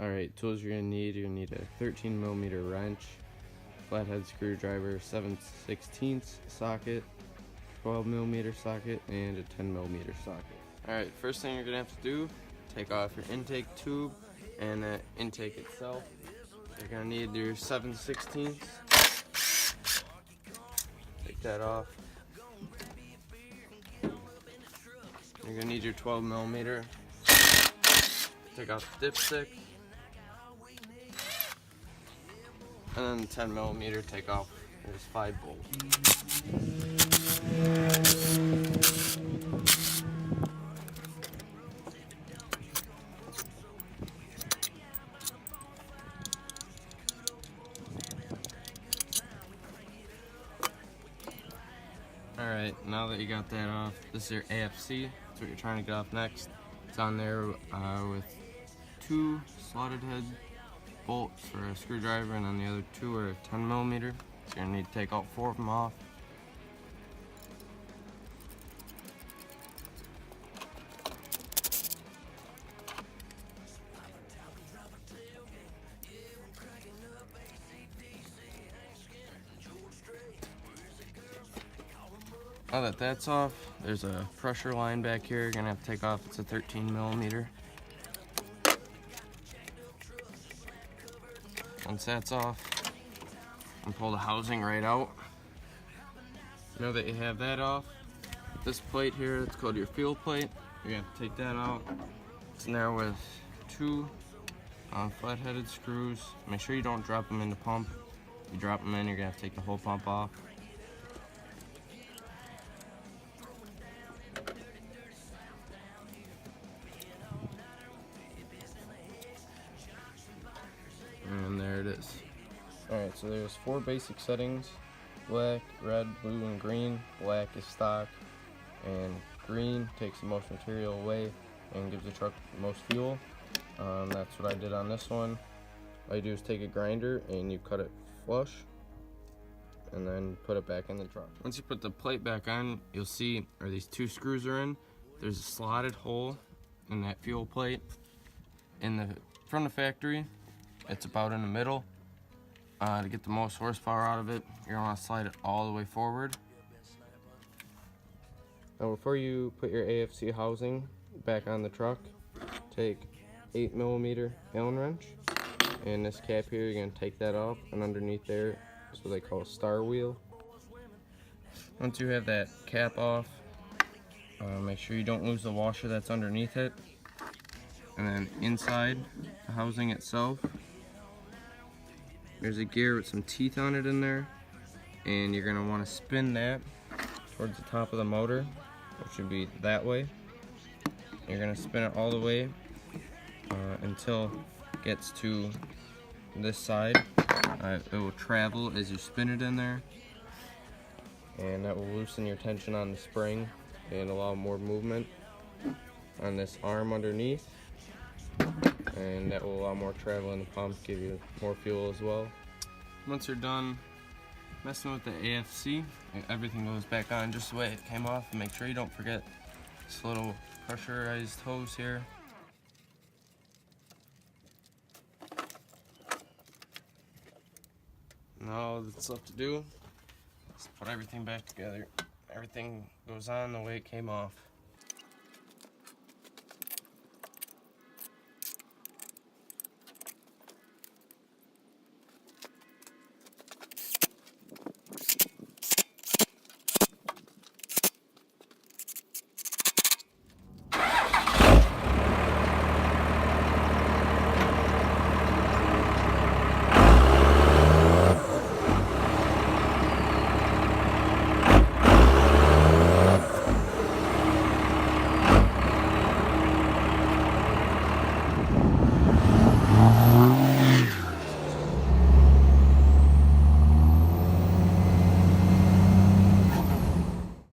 Alright, tools you're gonna need a 13mm wrench, flathead screwdriver, 7/16 socket, 12mm socket, and a 10mm socket. Alright, first thing you're gonna have to do, take off your intake tube and the intake itself. You're gonna need your 7/16. Take that off. You're gonna need your 12mm. Take off the dipstick. And then the 10mm, take off. There's 5 bolts. Alright, now that you got that off, this is your AFC. That's what you're trying to get off next. It's on there with 2 slotted head bolts for a screwdriver, and then the other 2 are 10mm. So you're going to need to take all 4 of them off. Now that that's off, there's a pressure line back here you're going to have to take off. It's a 13mm. Once that's off, and pull the housing right out. Now that you have that off, this plate here, it's called your fuel plate. You're going to have to take that out. It's in there with 2 flat-headed screws. Make sure you don't drop them in the pump. If you drop them in, you're going to have to take the whole pump off. And there it is. Alright, so there's 4 basic settings: black, red, blue, and green. Black is stock, and green takes the most material away and gives the truck the most fuel. That's what I did on this one. All you do is take a grinder and you cut it flush and then put it back in the truck. Once you put the plate back on, you'll see where these 2 screws are in. There's a slotted hole in that fuel plate. From the factory, it's about in the middle. To get the most horsepower out of it, you're gonna want to slide it all the way forward. Now before you put your AFC housing back on the truck, take 8mm Allen wrench, and this cap here, you're gonna take that off, and underneath there is what they call a star wheel. Once you have that cap off, make sure you don't lose the washer that's underneath it. And then inside the housing itself, there's a gear with some teeth on it in there, and you're going to want to spin that towards the top of the motor, which should be that way. You're going to spin it all the way until it gets to this side. It will travel as you spin it in there, and that will loosen your tension on the spring and allow more movement on this arm underneath. And that will allow more travel in the pump, give you more fuel as well. Once you're done messing with the AFC, everything goes back on just the way it came off. And make sure you don't forget this little pressurized hose here. Now all that's left to do is put everything back together. Everything goes on the way it came off.